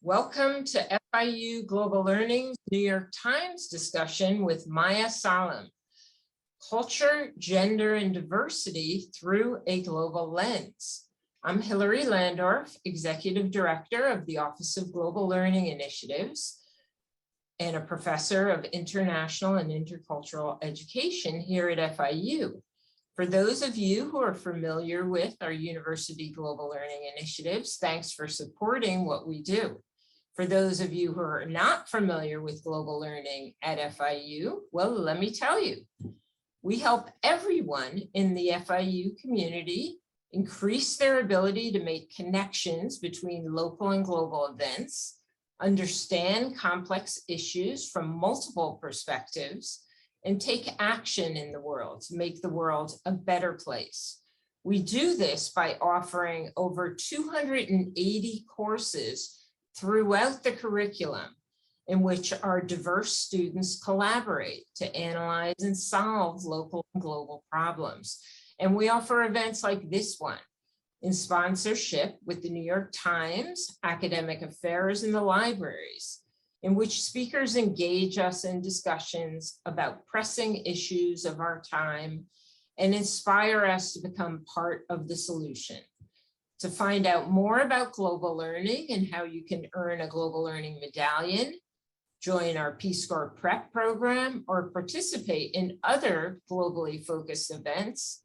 Welcome to FIU Global Learning's New York Times discussion with Maya Salam, Culture, Gender, and Diversity Through a Global Lens. I'm Hilary Landorf, Executive Director of the Office of Global Learning Initiatives and a Professor of International and Intercultural Education here at FIU. For those of you who are familiar with our University Global Learning Initiatives, thanks for supporting what we do. For those of you who are not familiar with global learning at FIU, well, let me tell you, we help everyone in the FIU community increase their ability to make connections between local and global events, understand complex issues from multiple perspectives, and take action in the world to make the world a better place. We do this by offering over 280 courses throughout the curriculum in which our diverse students collaborate to analyze and solve local and global problems. And we offer events like this one in sponsorship with the New York Times, Academic Affairs, and the libraries, in which speakers engage us in discussions about pressing issues of our time and inspire us to become part of the solution. To find out more about global learning and how you can earn a global learning medallion, join our Peace Corps prep program, or participate in other globally focused events,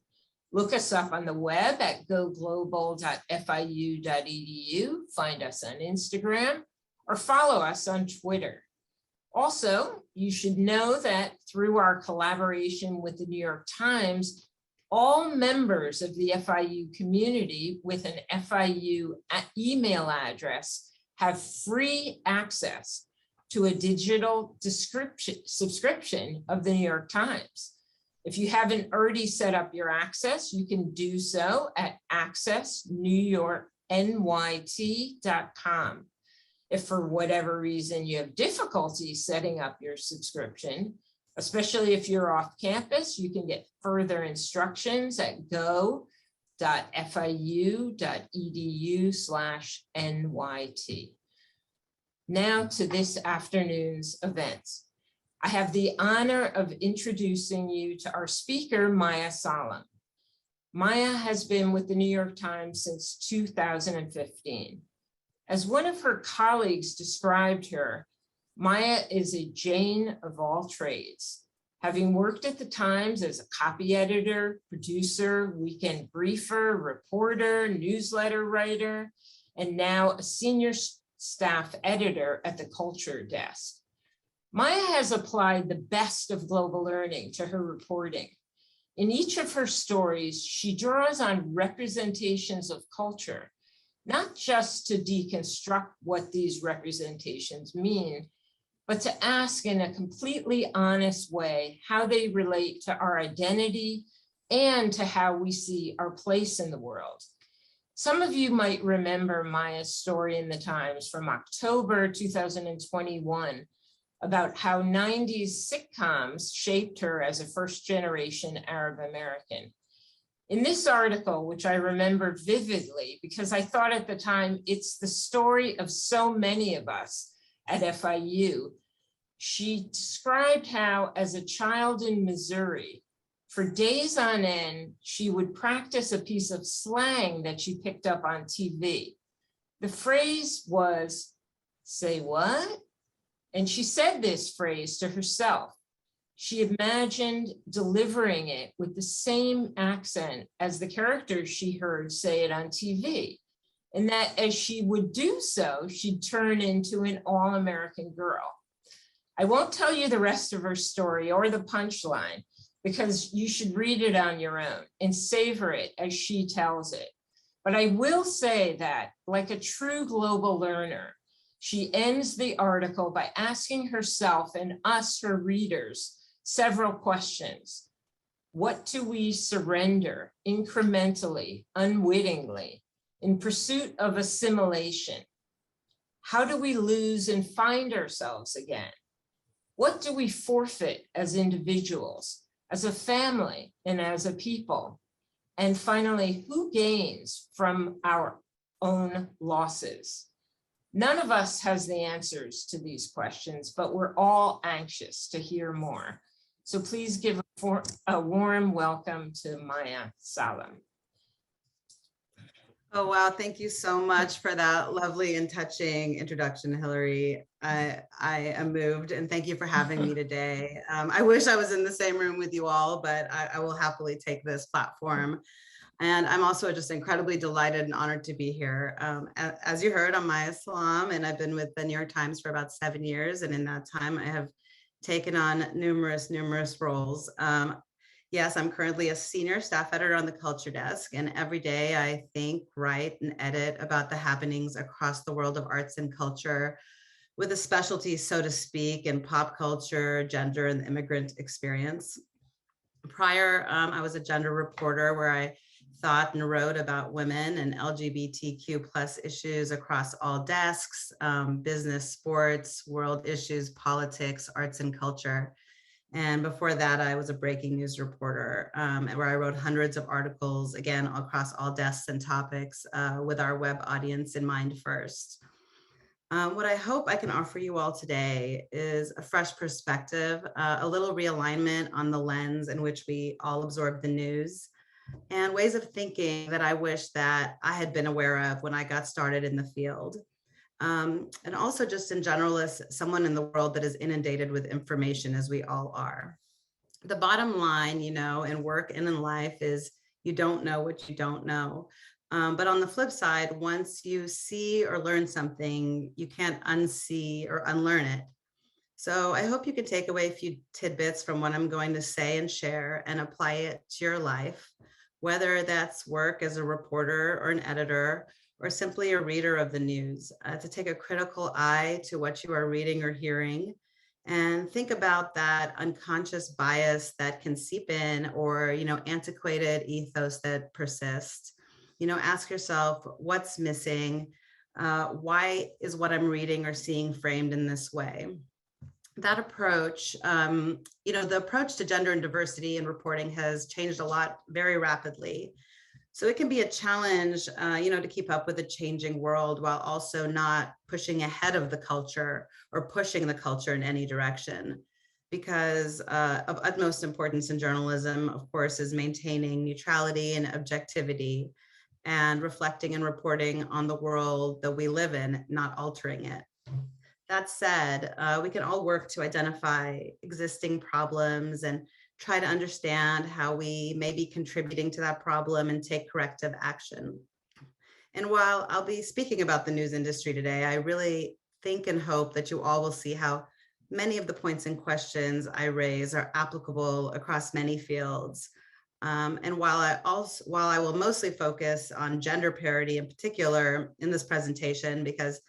look us up on the web at goglobal.fiu.edu, find us on Instagram, or follow us on Twitter. Also, you should know that through our collaboration with the New York Times, all members of the FIU community with an FIU email address have free access to a digital subscription of the New York Times. If you haven't already set up your access, you can do so at accessnewyorknyt.com. If for whatever reason you have difficulty setting up your subscription, especially if you're off campus, you can get further instructions at go.fiu.edu/NYT. Now to this afternoon's events. I have the honor of introducing you to our speaker, Maya Salam. Maya has been with the New York Times since 2015. As one of her colleagues described her, Maya is a Jane of all trades. Having worked at the Times as a copy editor, producer, weekend briefer, reporter, newsletter writer, and now a senior staff editor at the culture desk. Maya has applied the best of global learning to her reporting. In each of her stories, she draws on representations of culture, not just to deconstruct what these representations mean, but to ask in a completely honest way how they relate to our identity and to how we see our place in the world. Some of you might remember Maya's story in the Times from October 2021 about how 90s sitcoms shaped her as a first-generation Arab American. In this article, which I remember vividly because I thought at the time it's the story of so many of us at FIU, she described how, as a child in Missouri, for days on end, she would practice a piece of slang that she picked up on TV. The phrase was, "Say what?" And she said this phrase to herself. She imagined delivering it with the same accent as the characters she heard say it on TV. And that as she would do so, she'd turn into an all-American girl. I won't tell you the rest of her story or the punchline because you should read it on your own and savor it as she tells it. But I will say that, like a true global learner, she ends the article by asking herself and us, her readers, several questions. What do we surrender incrementally, unwittingly, in pursuit of assimilation? How do we lose and find ourselves again? What do we forfeit as individuals, as a family, and as a people? And finally, who gains from our own losses? None of us has the answers to these questions, but we're all anxious to hear more. So please give a warm welcome to Maya Salam. Oh, wow. Thank you so much for that lovely and touching introduction, Hillary. I am moved, and thank you for having me today. I wish I was in the same room with you all, but I will happily take this platform. And I'm also just incredibly delighted and honored to be here. As you heard, I'm Maya Salam, and I've been with the New York Times for about 7 years. And in that time, I have taken on numerous roles. Yes, I'm currently a senior staff editor on the culture desk, and every day I think, write, and edit about the happenings across the world of arts and culture, with a specialty, so to speak, in pop culture, gender, and the immigrant experience. Prior, I was a gender reporter where I thought and wrote about women and LGBTQ plus issues across all desks, business, sports, world issues, politics, arts, and culture. And before that, I was a breaking news reporter where I wrote hundreds of articles, again, across all desks and topics with our web audience in mind first. What I hope I can offer you all today is a fresh perspective, a little realignment on the lens in which we all absorb the news, and ways of thinking that I wish that I had been aware of when I got started in the field. And also just in general, as someone in the world that is inundated with information, as we all are. The bottom line, in work and in life is you don't know what you don't know. But on the flip side, once you see or learn something, you can't unsee or unlearn it. So I hope you can take away a few tidbits from what I'm going to say and share and apply it to your life, whether that's work as a reporter or an editor, or simply a reader of the news, to take a critical eye to what you are reading or hearing, and think about that unconscious bias that can seep in, or antiquated ethos that persists. Ask yourself, what's missing? Why is what I'm reading or seeing framed in this way? That approach, the approach to gender and diversity in reporting has changed a lot very rapidly. So it can be a challenge, to keep up with a changing world while also not pushing ahead of the culture or pushing the culture in any direction. Because of utmost importance in journalism, of course, is maintaining neutrality and objectivity and reflecting and reporting on the world that we live in, not altering it. That said, we can all work to identify existing problems and try to understand how we may be contributing to that problem and take corrective action. And while I'll be speaking about the news industry today, I really think and hope that you all will see how many of the points and questions I raise are applicable across many fields. And while I will mostly focus on gender parity in particular in this presentation, because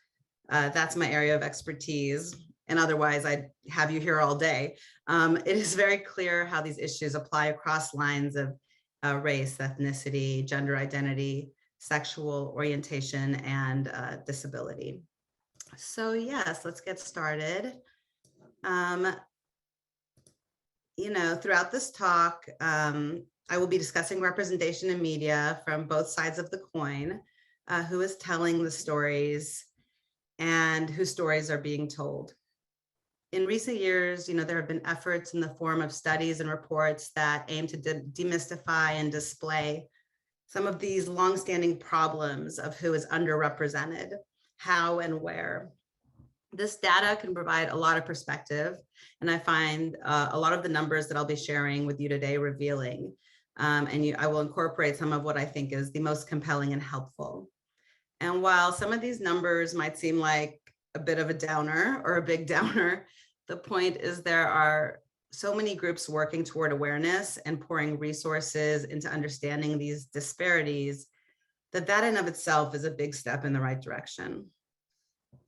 that's my area of expertise, and otherwise I'd have you here all day. It is very clear how these issues apply across lines of race, ethnicity, gender identity, sexual orientation, and disability. So yes, let's get started. Throughout this talk, I will be discussing representation in media from both sides of the coin, who is telling the stories and whose stories are being told. In recent years, there have been efforts in the form of studies and reports that aim to demystify and display some of these longstanding problems of who is underrepresented, how and where. This data can provide a lot of perspective, and I find a lot of the numbers that I'll be sharing with you today revealing, I will incorporate some of what I think is the most compelling and helpful. And while some of these numbers might seem like a bit of a downer or a big downer, the point is there are so many groups working toward awareness and pouring resources into understanding these disparities that in of itself is a big step in the right direction.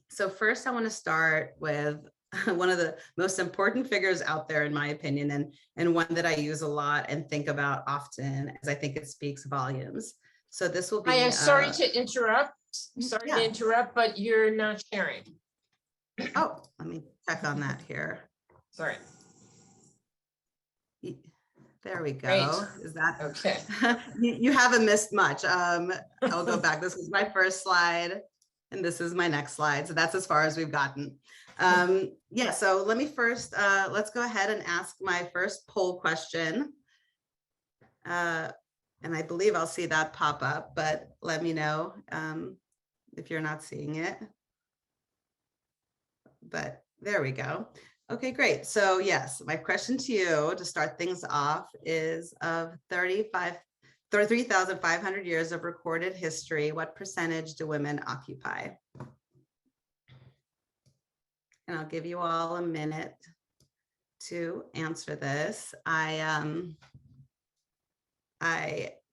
So first, I want to start with one of the most important figures out there, in my opinion, and one that I use a lot and think about often, as I think it speaks volumes. So this will be. I am sorry to interrupt. Sorry to interrupt, but you're not sharing. Oh, let me check on that here. Sorry. There we go. Great. Is that okay? You haven't missed much. I'll go back. This is my first slide. And this is my next slide. So that's as far as we've gotten. Yeah, so let me first, let's go ahead and ask my first poll question. And I believe I'll see that pop up, but let me know if you're not seeing it. But there we go. Okay, great. So yes, my question to you to start things off is of 33,500 years of recorded history, what percentage do women occupy? And I'll give you all a minute to answer this. I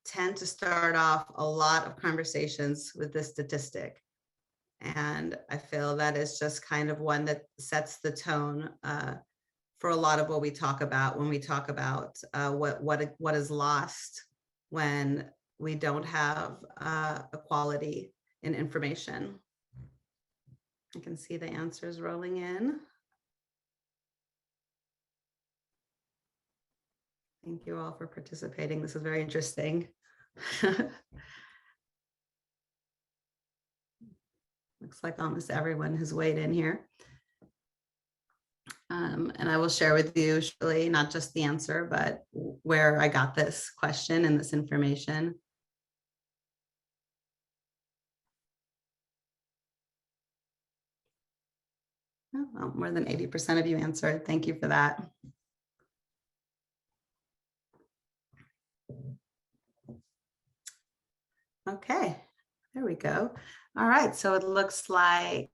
tend to start off a lot of conversations with this statistic. And I feel that is just kind of one that sets the tone for a lot of what we talk about when we talk about what is lost when we don't have equality in information. I can see the answers rolling in. Thank you all for participating. This is very interesting. Looks like almost everyone has weighed in here. And I will share with you surely not just the answer, but where I got this question and this information. Oh, well, more than 80% of you answered. Thank you for that. Okay, there we go. All right, so it looks like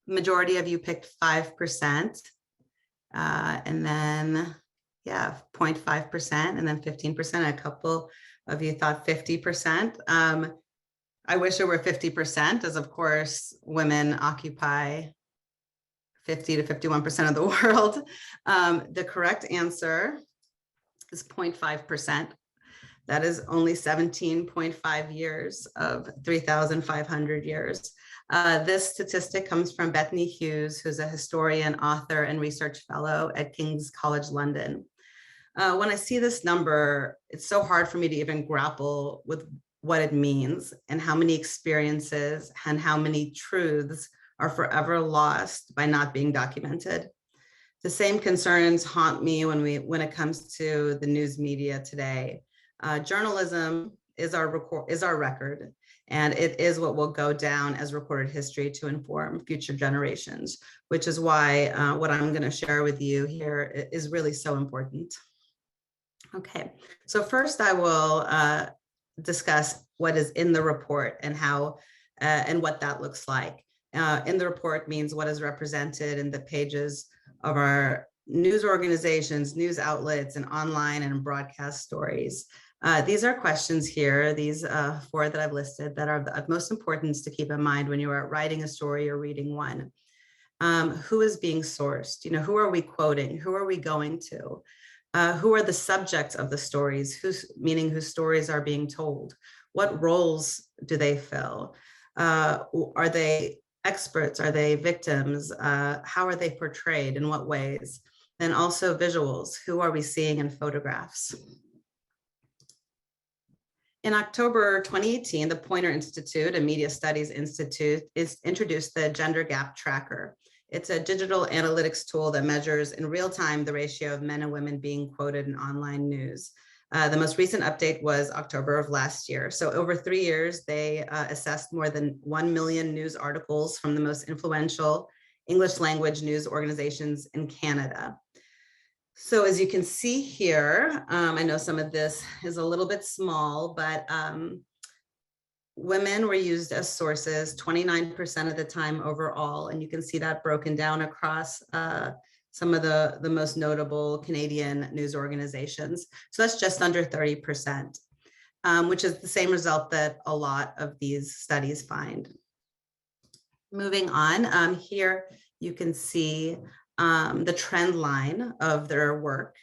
majority of you picked 5%. And then, yeah, 0.5%, and then 15%. A couple of you thought 50%. I wish it were 50%, as of course, women occupy 50 to 51% of the world. The correct answer is 0.5%. That is only 17.5 years of 3,500 years. This statistic comes from Bethany Hughes, who's a historian, author, and research fellow at King's College London. When I see this number, it's so hard for me to even grapple with what it means and how many experiences and how many truths are forever lost by not being documented. The same concerns haunt me when it comes to the news media today. Journalism is our record, and it is what will go down as recorded history to inform future generations, which is why what I'm going to share with you here is really so important. Okay, so first I will discuss what is in the report and how and what that looks like. In the report means what is represented in the pages of our news organizations, news outlets, and online and broadcast stories. These are questions here, these 4 that I've listed, that are of the utmost importance to keep in mind when you are writing a story or reading one. Who is being sourced? You know, who are we quoting? Who are we going to? Who are the subjects of the stories? Meaning whose stories are being told? What roles do they fill? Are they experts? Are they victims? How are they portrayed? In what ways? And also visuals. Who are we seeing in photographs? In October 2018, the Poynter Institute, a media studies institute, introduced the Gender Gap Tracker. It's a digital analytics tool that measures in real time the ratio of men and women being quoted in online news. The most recent update was October of last year. So over 3 years, they assessed more than 1 million news articles from the most influential English language news organizations in Canada. So as you can see here, I know some of this is a little bit small, but women were used as sources 29% of the time overall. And you can see that broken down across some of the most notable Canadian news organizations. So that's just under 30%, which is the same result that a lot of these studies find. Moving on, here you can see the trend line of their work,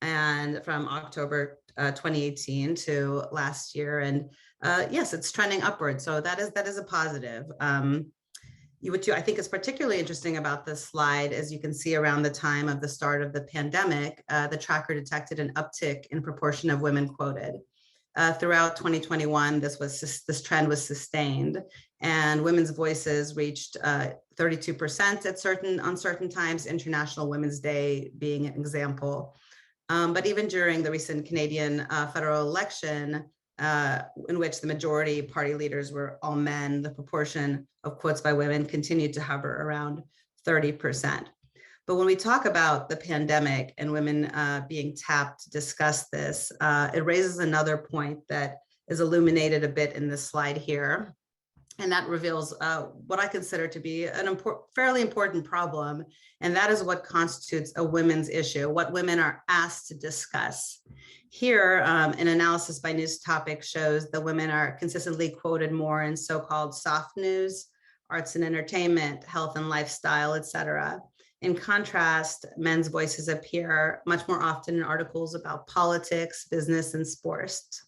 and from October 2018 to last year. And yes, it's trending upward. So that is a positive. What I think is particularly interesting about this slide, as you can see around the time of the start of the pandemic, the tracker detected an uptick in proportion of women quoted. Throughout 2021, this trend was sustained. and women's voices reached 32% on certain times, International Women's Day being an example. But even during the recent Canadian federal election, in which the majority party leaders were all men, the proportion of quotes by women continued to hover around 30%. But when we talk about the pandemic and women being tapped to discuss this, it raises another point that is illuminated a bit in this slide here. And that reveals what I consider to be an fairly important problem. And that is what constitutes a women's issue, what women are asked to discuss. Here, an analysis by News Topic shows that women are consistently quoted more in so-called soft news, arts and entertainment, health and lifestyle, etc. In contrast, men's voices appear much more often in articles about politics, business, and sports.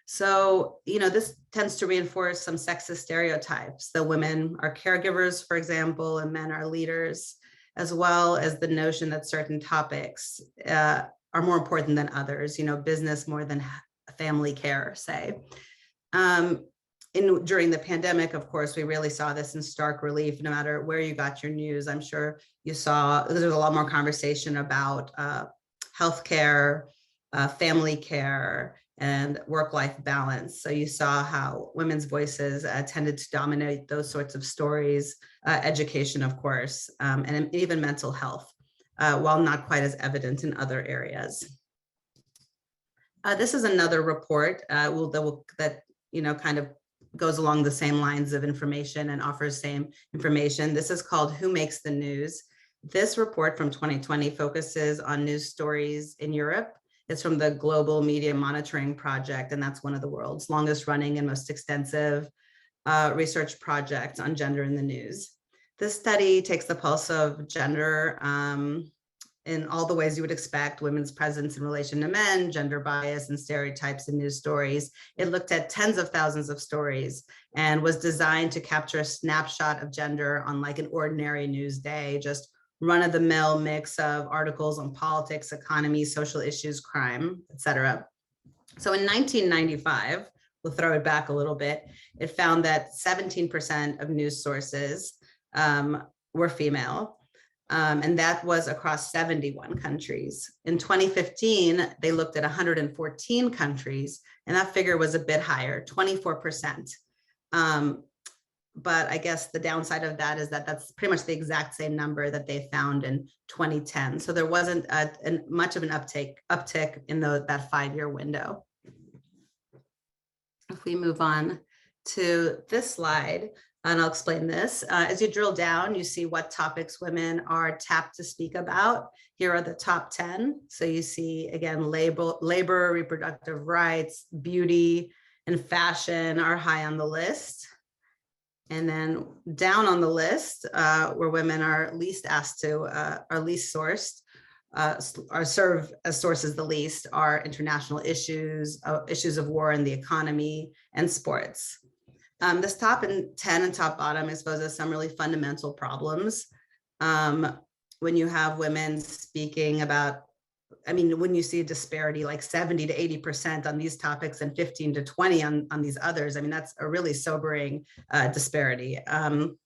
So, this tends to reinforce some sexist stereotypes that women are caregivers, for example, and men are leaders, as well as the notion that certain topics are more important than others, business more than family care, say. During the pandemic, of course, we really saw this in stark relief, no matter where you got your news. I'm sure you saw there's a lot more conversation about healthcare, family care, and work-life balance. So you saw how women's voices tended to dominate those sorts of stories, education, of course, and even mental health, while not quite as evident in other areas. This is another report that kind of goes along the same lines of information and offers same information. This is called Who Makes the News? This report from 2020 focuses on news stories in Europe. It's from the Global Media Monitoring Project, and that's one of the world's longest running and most extensive research projects on gender in the news. This study takes the pulse of gender in all the ways you would expect: women's presence in relation to men, gender bias and stereotypes in news stories. It looked at tens of thousands of stories and was designed to capture a snapshot of gender on like an ordinary news day, just run-of-the-mill mix of articles on politics, economy, social issues, crime, etc. So in 1995, we'll throw it back a little bit, it found that 17% of news sources were female, and that was across 71 countries. In 2015, they looked at 114 countries, and that figure was a bit higher, 24%. But I guess the downside of that is that that's pretty much the exact same number that they found in 2010. So there wasn't much of an uptick in that 5-year window. If we move on to this slide, and I'll explain this. As you drill down, you see what topics women are tapped to speak about. Here are the top 10. So you see, again, labor, reproductive rights, beauty, and fashion are high on the list. And then down on the list, where women are least asked to, are least sourced, are serve as sources the least, are international issues, issues of war and the economy, and sports. This top 10 and top bottom exposes some really fundamental problems. When you have women speaking about, when you see a disparity like 70 to 80% on these topics and 15 to 20 on these others, that's a really sobering disparity. When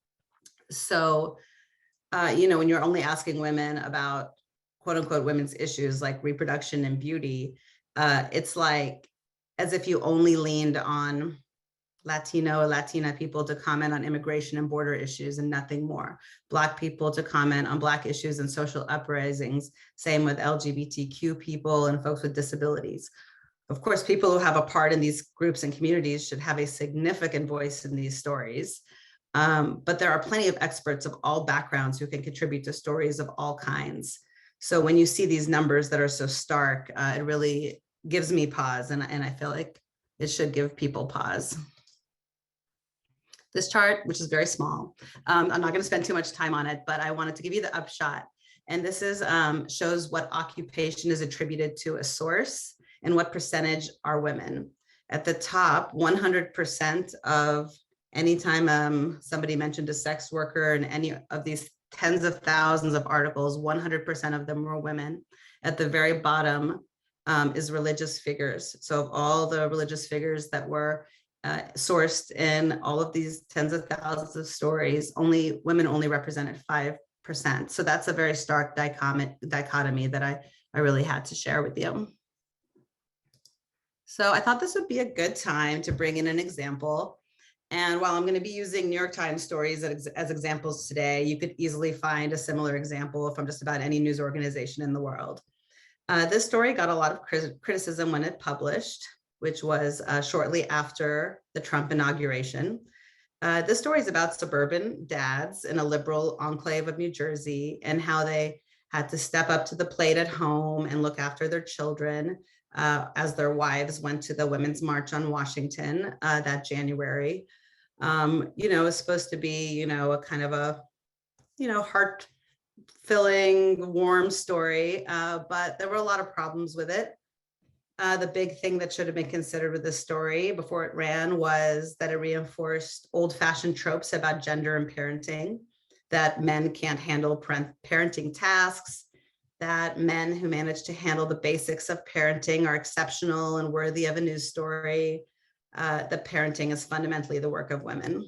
you're only asking women about quote unquote women's issues like reproduction and beauty, it's like as if you only leaned on Latina people to comment on immigration and border issues and nothing more. Black people to comment on Black issues and social uprisings. Same with LGBTQ people and folks with disabilities. Of course, people who have a part in these groups and communities should have a significant voice in these stories. But there are plenty of experts of all backgrounds who can contribute to stories of all kinds. So when you see these numbers that are so stark, it really gives me pause, and I feel like it should give people pause. This chart, which is very small, I'm not going to spend too much time on it, but I wanted to give you the upshot. And this is shows what occupation is attributed to a source and what percentage are women. At the top, 100% of anytime somebody mentioned a sex worker in any of these tens of thousands of articles, 100% of them were women. At the very bottom is religious figures. So of all the religious figures that were sourced in all of these tens of thousands of stories, women only represented 5%. So that's a very stark dichotomy that I really had to share with you. So I thought this would be a good time to bring in an example. And while I'm going to be using New York Times stories as examples today, you could easily find a similar example from just about any news organization in the world. This story got a lot of criticism when it published, which was shortly after the Trump inauguration. This story is about suburban dads in a liberal enclave of New Jersey and how they had to step up to the plate at home and look after their children as their wives went to the Women's March on Washington that January. It's supposed to be, a kind of a, heart-filling, warm story, but there were a lot of problems with it. The big thing that should have been considered with this story before it ran was that it reinforced old-fashioned tropes about gender and parenting, that men can't handle parenting tasks, that men who manage to handle the basics of parenting are exceptional and worthy of a news story, that parenting is fundamentally the work of women.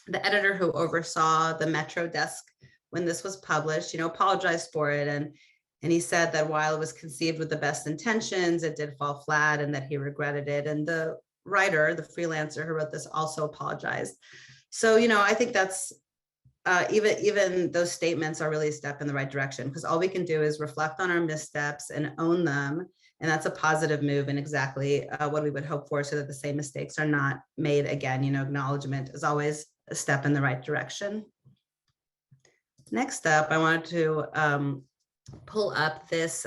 The editor who oversaw the Metro desk when this was published, apologized for it. And he said that while it was conceived with the best intentions, it did fall flat and that he regretted it. And the writer, the freelancer who wrote this, also apologized. So, I think that's even those statements are really a step in the right direction, because all we can do is reflect on our missteps and own them. And that's a positive move and exactly what we would hope for, so that the same mistakes are not made again. Acknowledgement is always a step in the right direction. Next up, I wanted to pull up this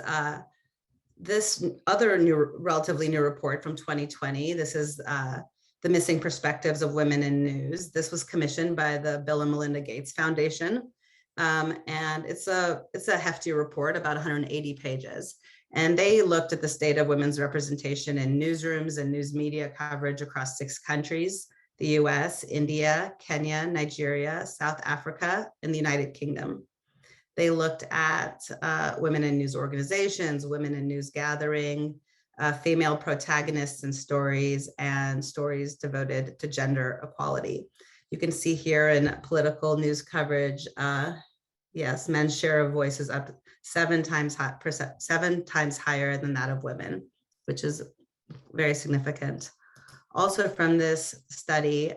other relatively new report from 2020. This is the Missing Perspectives of Women in News. This was commissioned by the Bill and Melinda Gates Foundation. And it's a hefty report, about 180 pages. And they looked at the state of women's representation in newsrooms and news media coverage across 6 countries: the US, India, Kenya, Nigeria, South Africa, and the United Kingdom. They looked at women in news organizations, women in news gathering, female protagonists in stories, and stories devoted to gender equality. You can see here in political news coverage, yes, men's share of voice is up 7 times higher than that of women, which is very significant. Also from this study,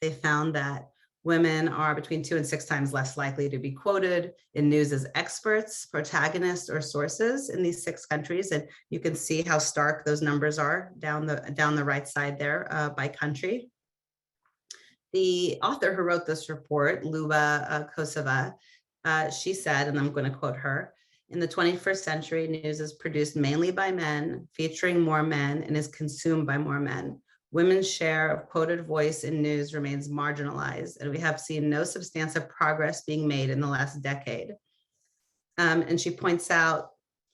they found that women are between 2 and 6 times less likely to be quoted in news as experts, protagonists, or sources in these 6 countries. And you can see how stark those numbers are down the right side there by country. The author who wrote this report, Luba Kosova, she said, and I'm going to quote her, "In the 21st century, news is produced mainly by men, featuring more men, and is consumed by more men. Women's share of quoted voice in news remains marginalized, and we have seen no substantive progress being made in the last decade." And she points out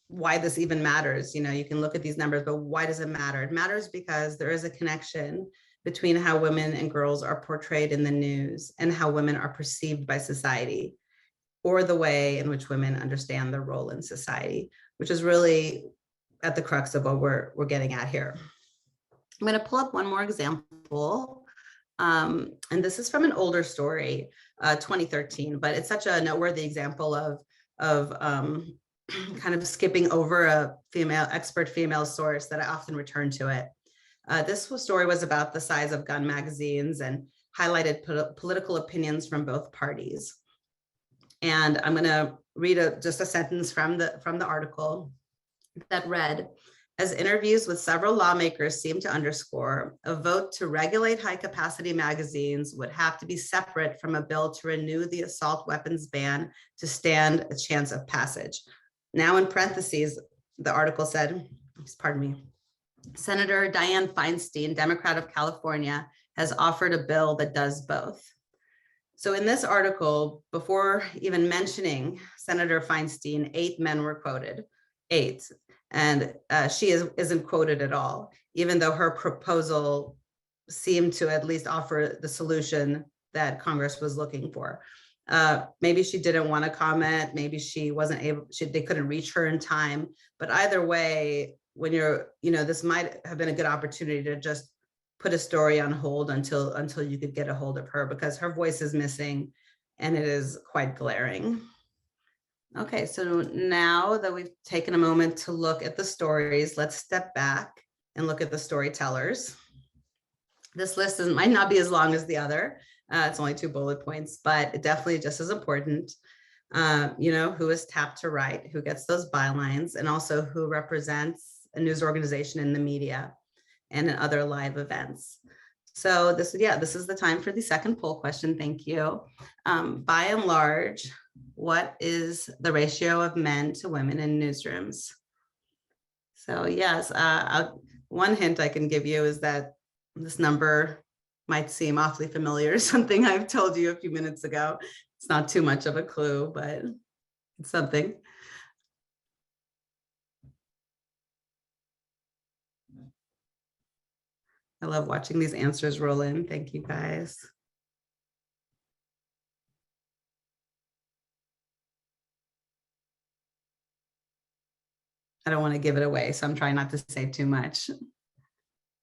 why this even matters. You can look at these numbers, but why does it matter? It matters because there is a connection between how women and girls are portrayed in the news and how women are perceived by society, or the way in which women understand their role in society, which is really at the crux of what we're getting at here. I'm going to pull up one more example. And this is from an older story, 2013, but it's such a noteworthy example of kind of skipping over a expert female source that I often return to it. This story was about the size of gun magazines and highlighted political opinions from both parties. And I'm going to read just a sentence from the article that read, "As interviews with several lawmakers seem to underscore, a vote to regulate high-capacity magazines would have to be separate from a bill to renew the assault weapons ban to stand a chance of passage." Now in parentheses, the article said, pardon me, "Senator Dianne Feinstein, Democrat of California, has offered a bill that does both." So in this article, before even mentioning Senator Feinstein, 8 men were quoted, 8. And she isn't quoted at all, even though her proposal seemed to at least offer the solution that Congress was looking for. Maybe she didn't want to comment. Maybe she wasn't able, they couldn't reach her in time. But either way, when this might have been a good opportunity to just put a story on hold until you could get a hold of her, because her voice is missing and it is quite glaring. Okay, so now that we've taken a moment to look at the stories, let's step back and look at the storytellers. This list might not be as long as the other. It's only 2 bullet points, but definitely just as important. Who is tapped to write, who gets those bylines, and also who represents a news organization in the media and in other live events. So this is the time for the second poll question. Thank you. By and large, what is the ratio of men to women in newsrooms? So yes, one hint I can give you is that this number might seem awfully familiar, something I've told you a few minutes ago. It's not too much of a clue, but it's something. I love watching these answers roll in. Thank you, guys. I don't want to give it away, so I'm trying not to say too much.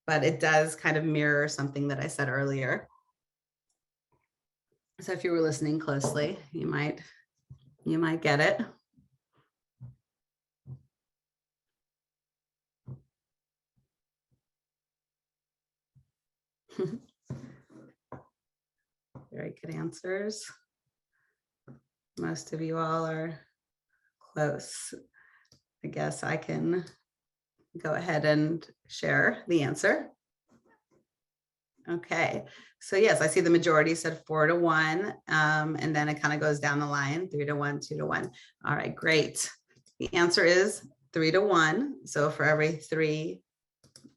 But it does kind of mirror something that I said earlier. So if you were listening closely, you might get it. Very good answers. Most of you all are close. I guess I can go ahead and share the answer. Okay, so yes, I see the majority said 4-1, and then it kind of goes down the line, 3-1, 2-1. All right, great. The answer is 3-1. So for every 3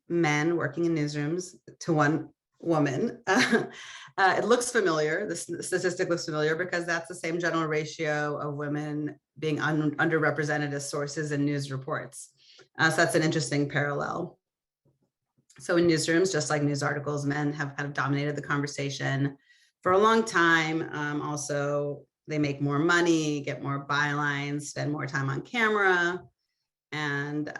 men working in newsrooms to 1 woman. It looks familiar. The statistic looks familiar because that's the same general ratio of women being underrepresented as sources in news reports. So that's an interesting parallel. So in newsrooms, just like news articles, men have kind of dominated the conversation for a long time. Also, they make more money, get more bylines, spend more time on camera. And,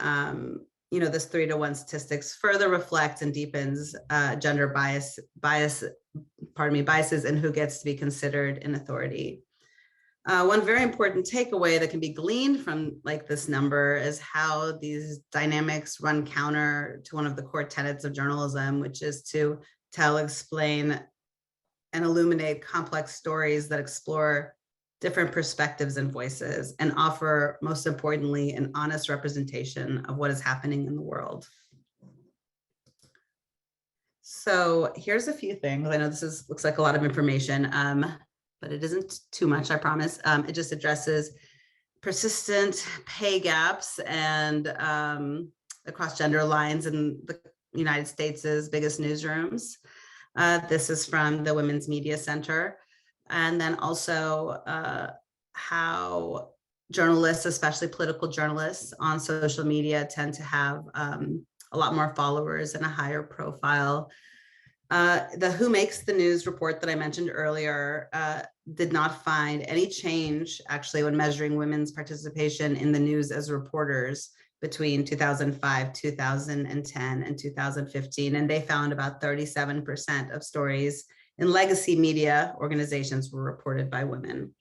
this 3-1 statistics further reflects and deepens gender biases in who gets to be considered in authority. One very important takeaway that can be gleaned from this number is how these dynamics run counter to one of the core tenets of journalism, which is to tell, explain, and illuminate complex stories that explore different perspectives and voices and offer, most importantly, an honest representation of what is happening in the world. So here's a few things. I know this looks like a lot of information, but it isn't too much, I promise. It just addresses persistent pay gaps and across gender lines in the United States' biggest newsrooms. This is from the Women's Media Center. And then also how journalists, especially political journalists on social media, tend to have a lot more followers and a higher profile. The Who Makes the News report that I mentioned earlier did not find any change actually when measuring women's participation in the news as reporters between 2005, 2010, and 2015. And they found about 37% of stories in legacy media organizations were reported by women.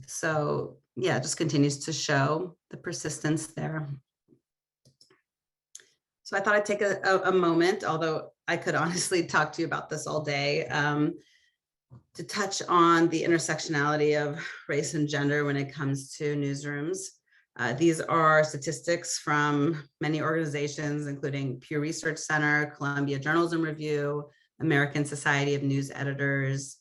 So yeah, it just continues to show the persistence there. So I thought I'd take a moment, although I could honestly talk to you about this all day, to touch on the intersectionality of race and gender when it comes to newsrooms. These are statistics from many organizations, including Pew Research Center, Columbia Journalism Review, American Society of News Editors,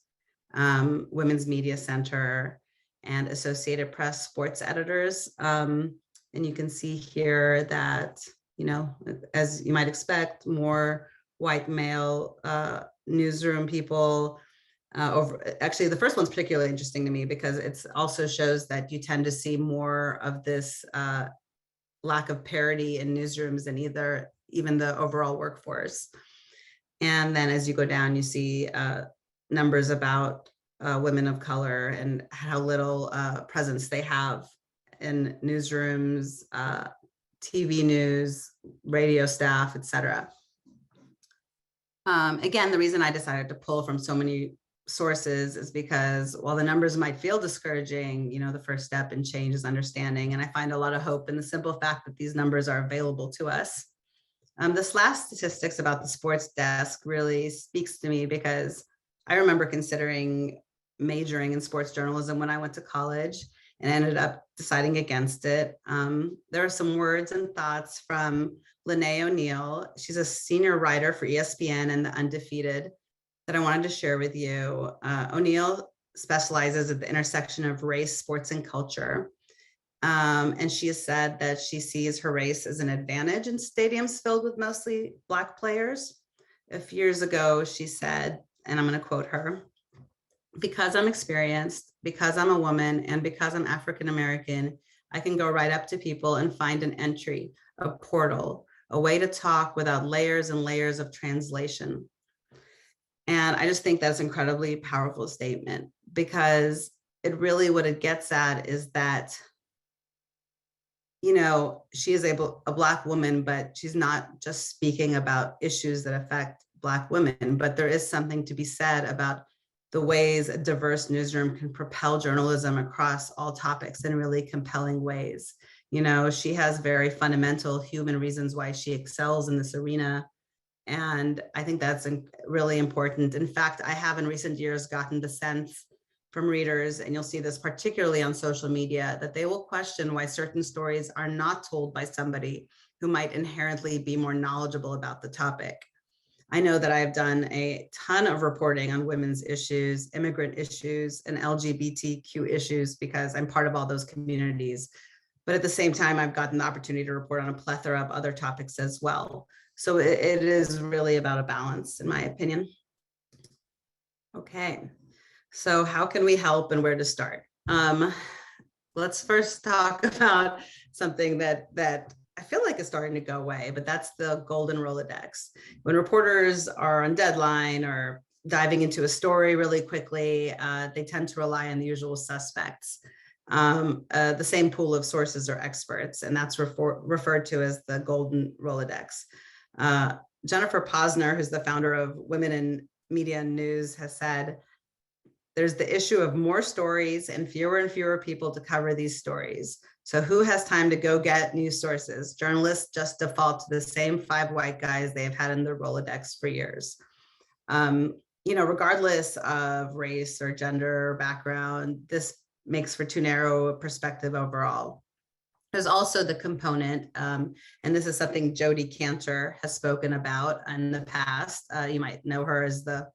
Women's Media Center, and Associated Press Sports Editors. And you can see here that, as you might expect, more white male newsroom people. Actually, the first one's particularly interesting to me because it also shows that you tend to see more of this lack of parity in newsrooms than even the overall workforce. And then as you go down, you see numbers about women of color and how little presence they have in newsrooms, TV news, radio staff, etc. Again, the reason I decided to pull from so many sources is because while the numbers might feel discouraging, the first step in change is understanding. And I find a lot of hope in the simple fact that these numbers are available to us. This last statistics about the sports desk really speaks to me because I remember considering majoring in sports journalism when I went to college and ended up deciding against it. There are some words and thoughts from Lene O'Neill. She's a senior writer for ESPN and The Undefeated that I wanted to share with you. O'Neill specializes at the intersection of race, sports, and culture. And she has said that she sees her race as an advantage in stadiums filled with mostly Black players. A few years ago, she said, and I'm going to quote her, "Because I'm experienced, because I'm a woman, and because I'm African-American, I can go right up to people and find an entry, a portal, a way to talk without layers and layers of translation." And I just think that's an incredibly powerful statement because it really, what it gets at is that, she is a Black woman, but she's not just speaking about issues that affect Black women, but there is something to be said about the ways a diverse newsroom can propel journalism across all topics in really compelling ways. She has very fundamental human reasons why she excels in this arena. And I think that's really important. In fact, I have in recent years gotten the sense from readers, and you'll see this particularly on social media, that they will question why certain stories are not told by somebody who might inherently be more knowledgeable about the topic. I know that I've done a ton of reporting on women's issues, immigrant issues, and LGBTQ issues because I'm part of all those communities. But at the same time, I've gotten the opportunity to report on a plethora of other topics as well. So it is really about a balance, in my opinion. Okay, so how can we help and where to start? Let's first talk about something that I feel like is starting to go away, but that's the golden Rolodex. When reporters are on deadline or diving into a story really quickly, they tend to rely on the usual suspects, the same pool of sources or experts, and that's referred to as the golden Rolodex. Jennifer Posner, who's the founder of Women in Media and News, has said, "There's the issue of more stories and fewer people to cover these stories. So who has time to go get news sources? Journalists just default to the same 5 white guys they've had in their Rolodex for years." Regardless of race or gender or background, this makes for too narrow a perspective overall. There's also the component, and this is something Jodi Kantor has spoken about in the past. You might know her as the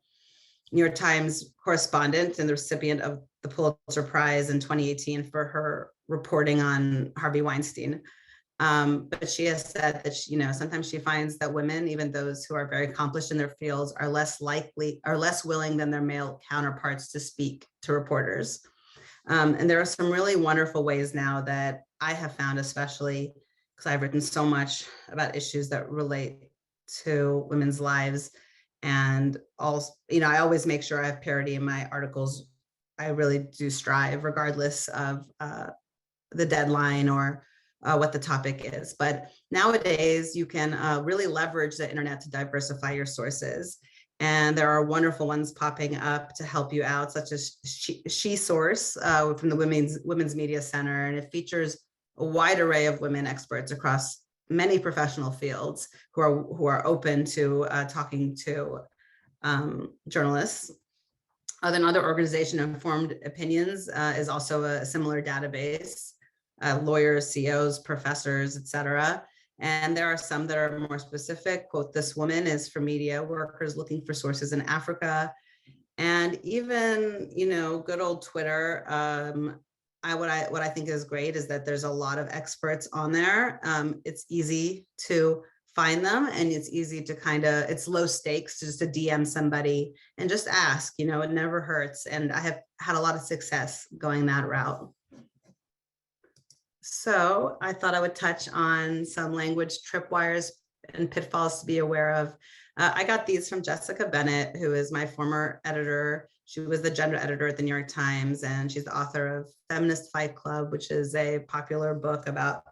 New York Times correspondent and the recipient of the Pulitzer Prize in 2018 for her reporting on Harvey Weinstein. But she has said that sometimes she finds that women, even those who are very accomplished in their fields, are less willing than their male counterparts to speak to reporters. And there are some really wonderful ways now that I have found, especially because I've written so much about issues that relate to women's lives. And also, I always make sure I have parity in my articles. I really do strive, regardless of the deadline or what the topic is. But nowadays, you can really leverage the internet to diversify your sources. And there are wonderful ones popping up to help you out, such as She Source from the Women's Media Center. And it features a wide array of women experts across many professional fields who are open to talking to journalists. Another organization, Informed Opinions, is also a similar database. Lawyers, CEOs, professors, etc. And there are some that are more specific. Quote, "This woman is for media workers looking for sources in Africa." And even, good old Twitter. What I think is great is that there's a lot of experts on there. It's easy to find them, and it's easy to it's low stakes just to DM somebody and just ask, it never hurts. And I have had a lot of success going that route. So I thought I would touch on some language tripwires and pitfalls to be aware of. I got these from Jessica Bennett, who is my former editor. She was the gender editor at the New York Times, and she's the author of Feminist Fight Club, which is a popular book about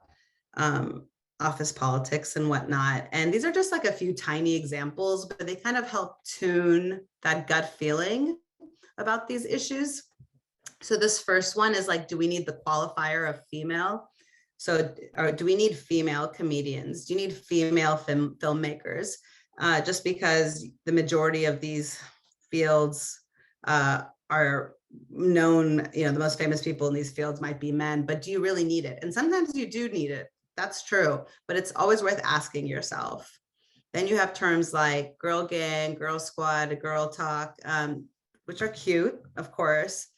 office politics and whatnot. And these are just like a few tiny examples, but they kind of help tune that gut feeling about these issues. So this first one is like, do we need the qualifier of female? So, or do we need female comedians? Do you need female filmmakers? Just because the majority of these fields are known, you know, the most famous people in these fields might be men, but do you really need it? And sometimes you do need it. That's true, but it's always worth asking yourself. Then you have terms like girl gang, girl squad, girl talk, which are cute, of course.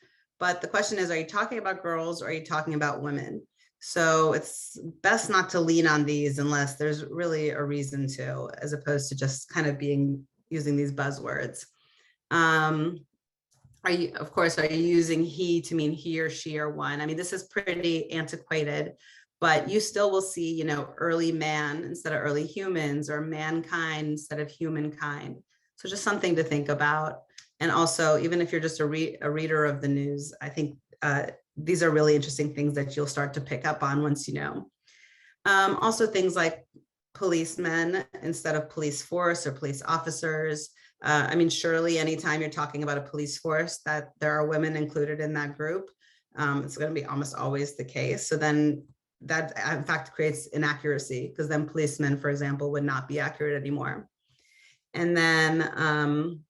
But the question is, are you talking about girls or are you talking about women? So it's best not to lean on these unless there's really a reason to, as opposed to just kind of using these buzzwords. Are you using he to mean he or she or one? I mean, this is pretty antiquated, but you still will see, you know, early man instead of early humans, or mankind instead of humankind. So just something to think about. And also, even if you're just a reader of the news, I think these are really interesting things that you'll start to pick up on once you know. Also things like policemen instead of police force or police officers. I mean, surely anytime you're talking about a police force that there are women included in that group, it's going to be almost always the case. So then that in fact creates inaccuracy, because then policemen, for example, would not be accurate anymore. And then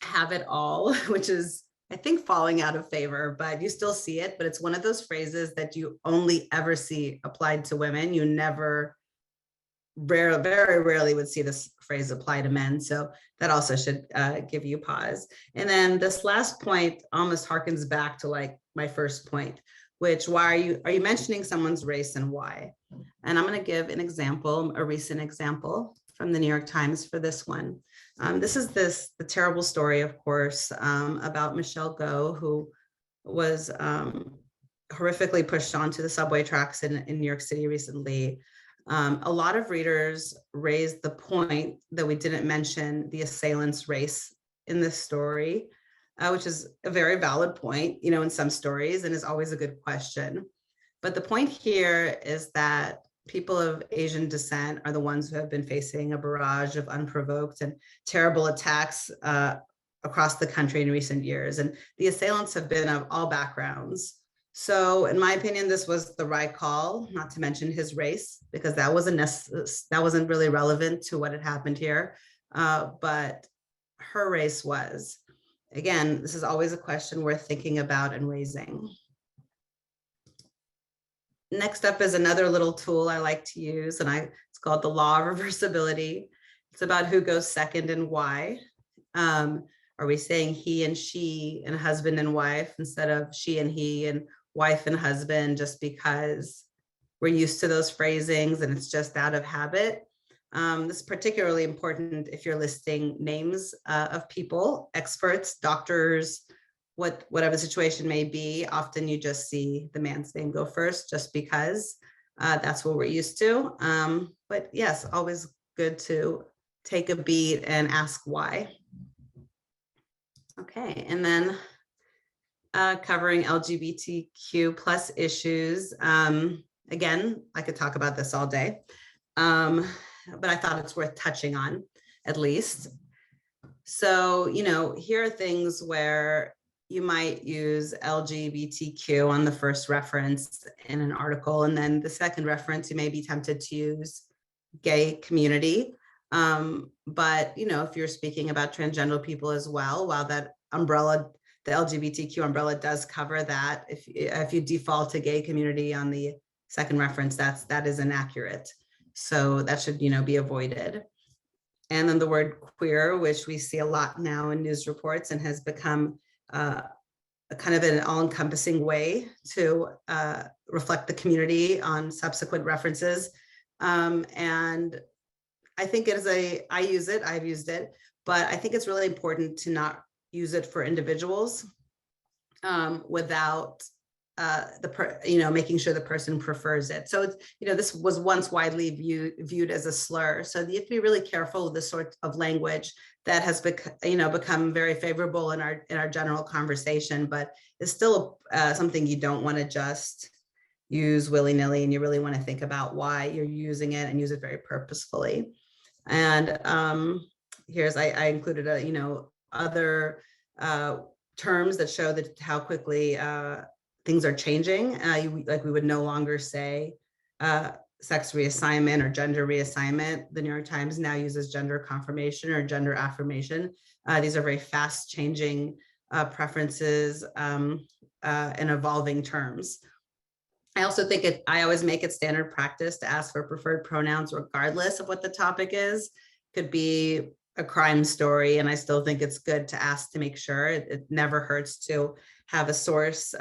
have it all, which is, I think, falling out of favor, but you still see it. But it's one of those phrases that you only ever see applied to women. You never, very rarely would see this phrase apply to men. So that also should give you pause. And then this last point almost harkens back to like my first point, which, why are you mentioning someone's race and why? And I'm going to give an example, a recent example from the New York Times for this one. This is the terrible story, of course, about Michelle Go, who was horrifically pushed onto the subway tracks in New York City recently. A lot of readers raised the point that we didn't mention the assailant's race in this story, which is a very valid point, you know, in some stories, and is always a good question. But the point here is that people of Asian descent are the ones who have been facing a barrage of unprovoked and terrible attacks across the country in recent years. And the assailants have been of all backgrounds. So in my opinion, this was the right call, not to mention his race, because that wasn't really relevant to what had happened here. But her race was. Again, this is always a question worth thinking about and raising. Next up is another little tool I like to use, and it's called the law of reversibility. It's about who goes second and why. Are we saying he and she and husband and wife instead of she and he and wife and husband, just because we're used to those phrasings and it's just out of habit? This is particularly important if you're listing names of people, experts, doctors, whatever the situation may be. Often you just see the man's name go first just because that's what we're used to. But yes, always good to take a beat and ask why. Okay, and then covering LGBTQ plus issues. Again, I could talk about this all day, but I thought it's worth touching on at least. So, you know, here are things where you might use LGBTQ on the first reference in an article, and then the second reference, you may be tempted to use gay community. But, you know, if you're speaking about transgender people as well, while that umbrella, the LGBTQ umbrella does cover that, if you default to gay community on the second reference, that is inaccurate. So that should, you know, be avoided. And then the word queer, which we see a lot now in news reports and has become a kind of an all-encompassing way to reflect the community on subsequent references. And I think I've used it, but I think it's really important to not use it for individuals without making sure the person prefers it. So it's, you know, this was once widely viewed as a slur. So you have to be really careful with this sort of language that has become very favorable in our general conversation, but it's still something you don't want to just use willy-nilly, and you really want to think about why you're using it and use it very purposefully. And I included other terms that show that how quickly things are changing. Like we would no longer say sex reassignment or gender reassignment. The New York Times now uses gender confirmation or gender affirmation. These are very fast changing preferences and evolving terms. I also think I always make it standard practice to ask for preferred pronouns regardless of what the topic is. Could be a crime story, and I still think it's good to ask to make sure. It never hurts to have a source, be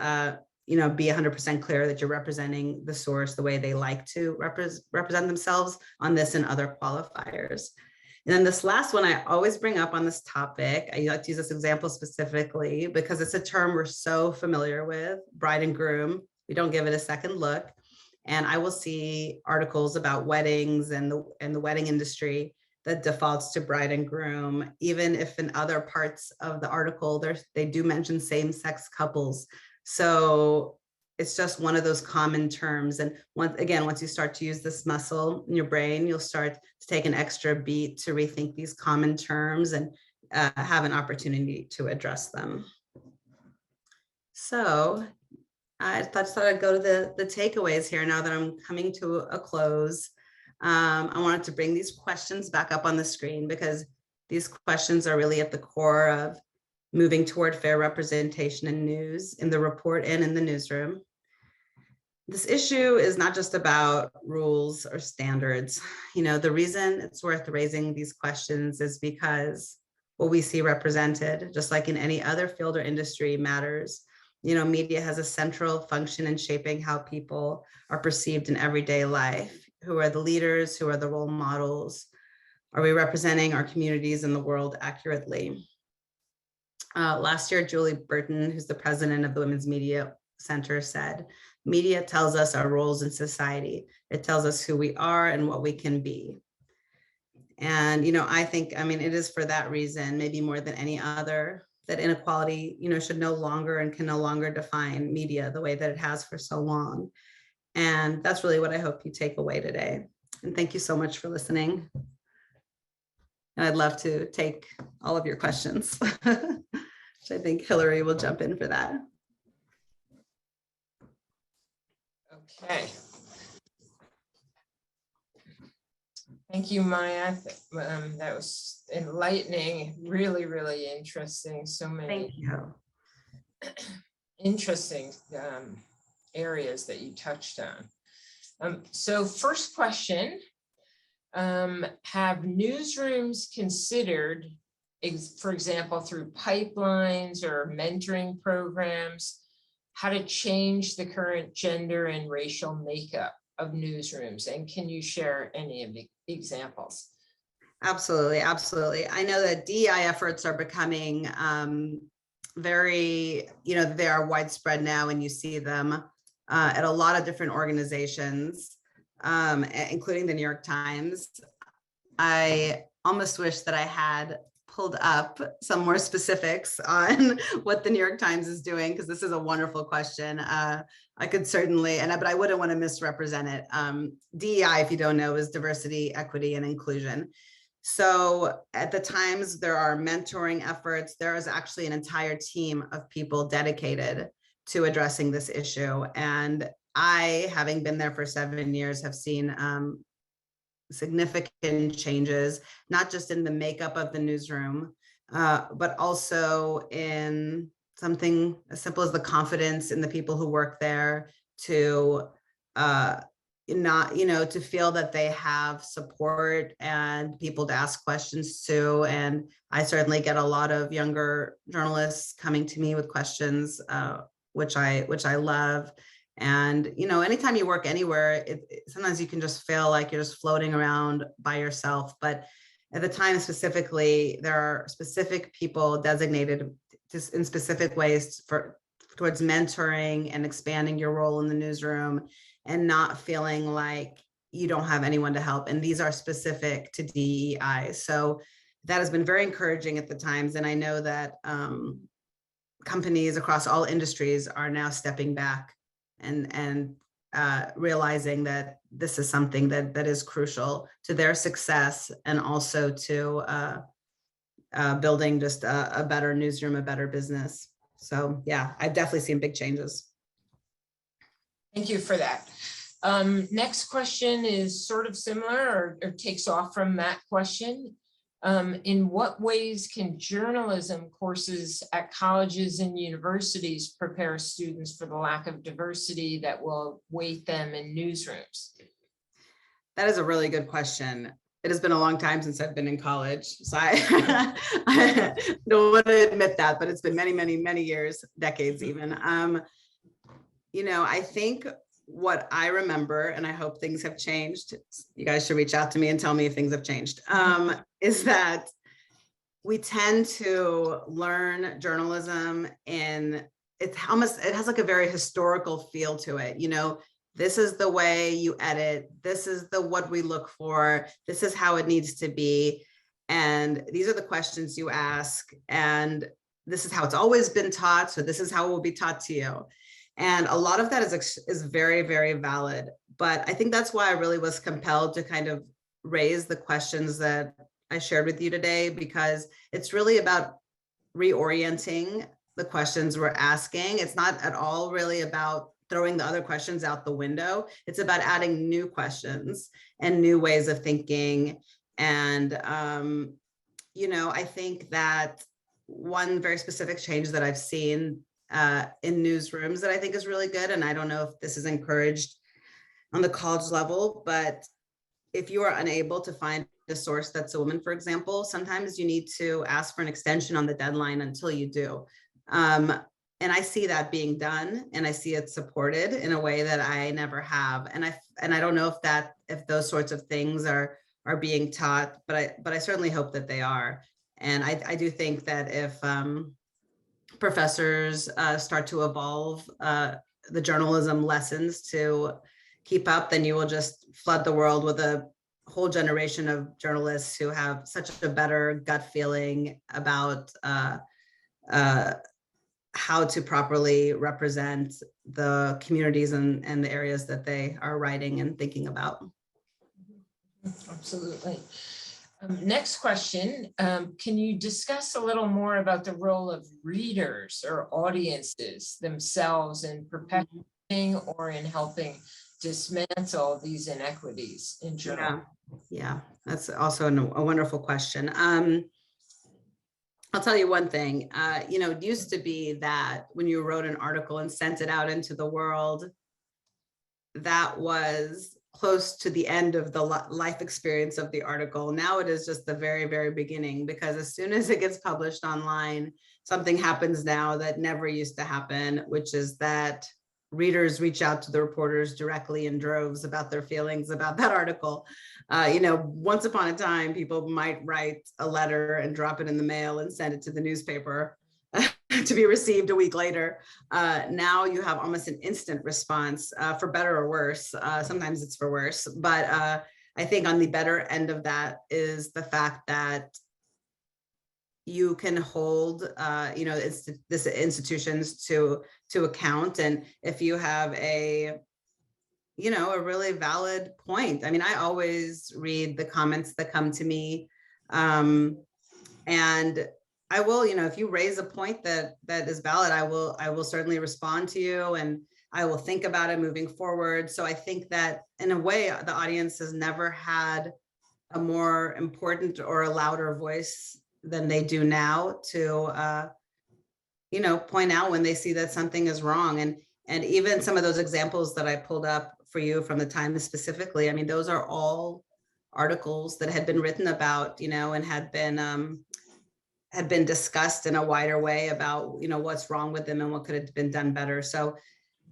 100% clear that you're representing the source the way they like to represent themselves on this and other qualifiers. And then this last one I always bring up on this topic. I like to use this example specifically because it's a term we're so familiar with, bride and groom. We don't give it a second look. And I will see articles about weddings and the wedding industry that defaults to bride and groom, even if in other parts of the article they do mention same-sex couples. So it's just one of those common terms. And once you start to use this muscle in your brain, you'll start to take an extra beat to rethink these common terms and have an opportunity to address them. So I thought I'd go to the takeaways here now that I'm coming to a close. I wanted to bring these questions back up on the screen because these questions are really at the core of moving toward fair representation in news, in the report and in the newsroom. This issue is not just about rules or standards. The reason it's worth raising these questions is because what we see represented, just like in any other field or industry, matters. Media has a central function in shaping how people are perceived in everyday life. Who are the leaders? Who are the role models? Are we representing our communities and the world accurately? Last year, Julie Burton, who's the president of the Women's Media Center, said, "Media tells us our roles in society. It tells us who we are and what we can be." And, I think, it is for that reason, maybe more than any other, that inequality, should no longer and can no longer define media the way that it has for so long. And that's really what I hope you take away today. And thank you so much for listening. And I'd love to take all of your questions, which I think Hillary will jump in for that. Okay. Thank you, Maya. That was enlightening, really, really interesting. So many interesting areas that you touched on. So first question, have newsrooms considered, for example, through pipelines or mentoring programs, how to change the current gender and racial makeup of newsrooms? And can you share any of the examples? Absolutely, absolutely. I know that DEI efforts are becoming very, they are widespread now, and you see them at a lot of different organizations, including the New York Times. I almost wish that I had pulled up some more specifics on what the New York Times is doing, because this is a wonderful question. I could certainly, but I wouldn't want to misrepresent it. DEI, if you don't know, is diversity, equity, and inclusion. So at the Times, there are mentoring efforts. There is actually an entire team of people dedicated to addressing this issue. And I, having been there for 7 years, have seen significant changes, not just in the makeup of the newsroom, but also in something as simple as the confidence in the people who work there to to feel that they have support and people to ask questions to. And I certainly get a lot of younger journalists coming to me with questions, which I love. And, anytime you work anywhere, sometimes you can just feel like you're just floating around by yourself. But at the Times specifically, there are specific people designated just in specific ways towards mentoring and expanding your role in the newsroom and not feeling like you don't have anyone to help. And these are specific to DEI. So that has been very encouraging at the Times. And I know that companies across all industries are now stepping back and realizing that this is something that is crucial to their success and also to building just a better newsroom, a better business. So yeah, I've definitely seen big changes. Thank you for that. Next question is sort of similar or takes off from that question. In what ways can journalism courses at colleges and universities prepare students for the lack of diversity that will await them in newsrooms? That is a really good question. It has been a long time since I've been in college, so I don't want to admit that, but it's been many, many, many years, decades even. You know, I think what I remember, and I hope things have changed, you guys should reach out to me and tell me if things have changed, is that we tend to learn journalism and it has like a very historical feel to it. You know, this is the way you edit, this is what we look for, this is how it needs to be. And these are the questions you ask, and this is how it's always been taught, so this is how it will be taught to you. And a lot of that is very, very valid. But I think that's why I really was compelled to kind of raise the questions that I shared with you today, because it's really about reorienting the questions we're asking. It's not at all really about throwing the other questions out the window. It's about adding new questions and new ways of thinking. And, you know, I think that one very specific change that I've seen in newsrooms that I think is really good, and I don't know if this is encouraged on the college level, but if you are unable to find a source that's a woman, for example, sometimes you need to ask for an extension on the deadline until you do. And I see that being done, and I see it supported in a way that I never have. And I don't know if those sorts of things are being taught, but I certainly hope that they are. And I do think that if professors start to evolve the journalism lessons to keep up, then you will just flood the world with a whole generation of journalists who have such a better gut feeling about how to properly represent the communities and the areas that they are writing and thinking about. Absolutely. Next question, can you discuss a little more about the role of readers or audiences themselves in perpetuating or in helping dismantle these inequities in journalism? Yeah, that's also a wonderful question. I'll tell you one thing, you know, it used to be that when you wrote an article and sent it out into the world, that was close to the end of the life experience of the article. Now it is just the very, very beginning, because as soon as it gets published online, something happens now that never used to happen, which is that readers reach out to the reporters directly in droves about their feelings about that article. You know, once upon a time, people might write a letter and drop it in the mail and send it to the newspaper to be received a week later. Now you have almost an instant response, for better or worse. Sometimes it's for worse, but I think on the better end of that is the fact that you can hold, you know, this institutions to account. And if you have a really valid point, I mean, I always read the comments that come to me, and I will, you know, if you raise a point that is valid, I will certainly respond to you, and I will think about it moving forward. So I think that in a way, the audience has never had a more important or a louder voice than they do now to, you know, point out when they see that something is wrong. And even some of those examples that I pulled up for you from the Times specifically, I mean, those are all articles that had been written about, you know, and had been discussed in a wider way about, you know, what's wrong with them and what could have been done better. So,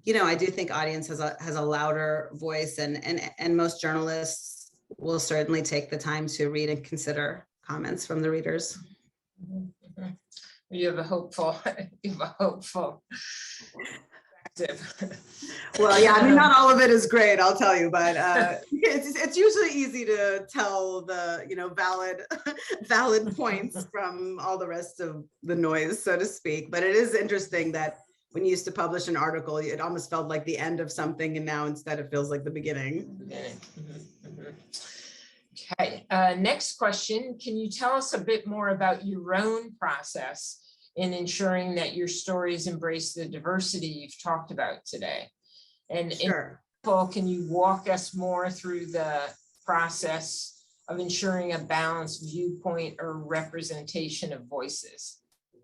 you know, I do think audience has a louder voice, and most journalists will certainly take the time to read and consider comments from the readers. You have a hopeful perspective. Well, yeah, I mean, not all of it is great, I'll tell you, but it's usually easy to tell the, you know, valid points from all the rest of the noise, so to speak. But it is interesting that when you used to publish an article, it almost felt like the end of something, and now instead it feels like the beginning. Okay, next question. Can you tell us a bit more about your own process in ensuring that your stories embrace the diversity you've talked about today? And Sure. Paul, can you walk us more through the process of ensuring a balanced viewpoint or representation of voices?